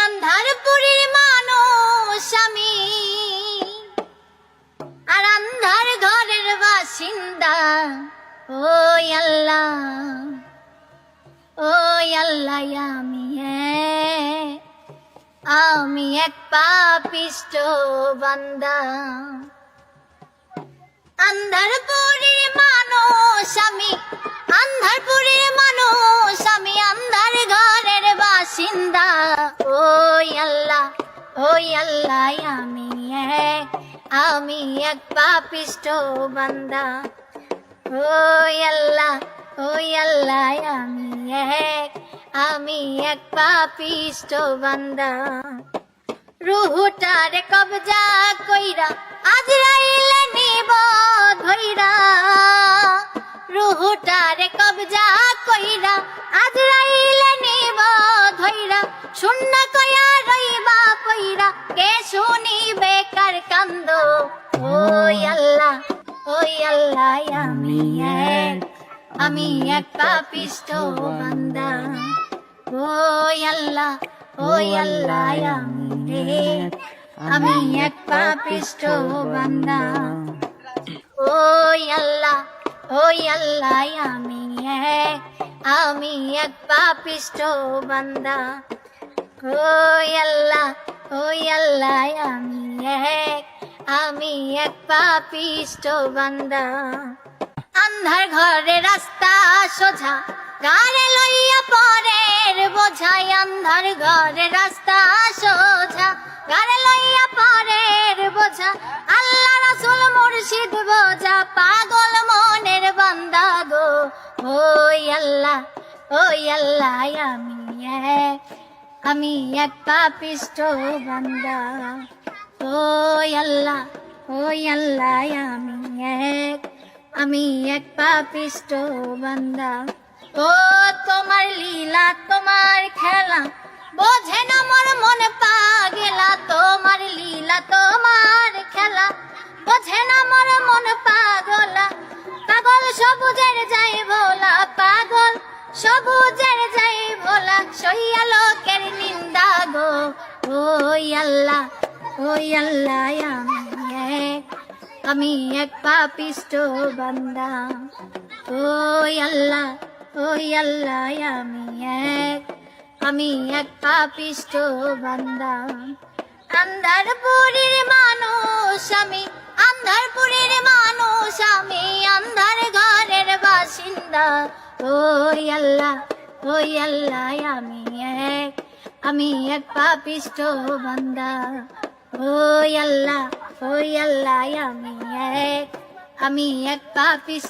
আন্ধারপুরের মানুষ আমি, আর আন্ধার ঘরের বাসিন্দা। ওই আল্লাহ, ওই আল্লাহ, আমি এক পাপিষ্ঠ বান্দা। আন্ধারপুরের মানুষ আমি, আন্ধারপুরের মানুষ আমি, আন্ধার ঘরের বাসিন্দা। ওই আল্লাহ, ওই আল্লাহ, আমি এক পাপিষ্ঠ বান্দা। ওই আল্লাহ, ওই আল্লাহ, আমি এক পাপিষ্ঠ বান্দা। রুহুটারে কবজা কইরা আজরাইল নিব ধইরা, রুহুটারে কবজা কইরা আজরাইল নিব ধইরা। শূন্য কয়া রইবা পইরা, কে শুনিবে কার কান্দ। ওই আল্লাহ, ওই আল্লাহ, আমি এক পাপিষ্ঠ বান্দা। ওই আল্লাহ, ওই আল্লাহ, আমি এক পাপিষ্ঠ বান্দা। ওই আল্লাহ, ওই আল্লাহ, আমি এক পাপিষ্ঠ বান্দা। ওই আল্লাহ, ওই আল্লাহ, আমি এক পাপিষ্ঠ বান্দা। আন্ধার ঘরে রাস্তা সোজা, গাড়ে লইয়া পরের বোঝাই। আন্ধার ঘরে রাস্তা সোজা, গাড়ে লইয়া পরের বোঝা। আল্লাহ রাসূল মুর্শিদ বোঝা, পাগল মনের বান্দা গো। ওই আল্লাহ, ওই আল্লাহ, আমি এক পাপিষ্ঠ বান্দা। ওই আল্লাহ, ওই আল্লাহ, আমি এক পাপিষ্ঠ বান্দা। ও তোমার লীলা, তোমার খেলা, বোঝে না মোর মন পাগলা। তোমার লীলা, তোমার খেলা, বোঝে না মোর মন পাগলা। পাগল সবুজের যাই ভোলা, পাগল সবুজের যাই ভোলা। সইয়া লোকের নিন্দা গো। ওই আল্লাহ, ওই আল্লাহ, আমি এক পাপিষ্ঠ বান্দা। ওই আল্লাহ, ওই আল্লাহ, আমি এক পাপিষ্ঠ বান্দা। আন্ধারপুরের মানুষ আমি, আন্ধারপুরের মানুষ আমি, আন্ধার ঘরের বাসিন্দা। ওই আল্লাহ, ওই আল্লাহ, আমি এক পাপিষ্ঠ বান্দা। ওই আল্লাহ, ওই আল্লাহ, আমি এক পাপিষ্ঠ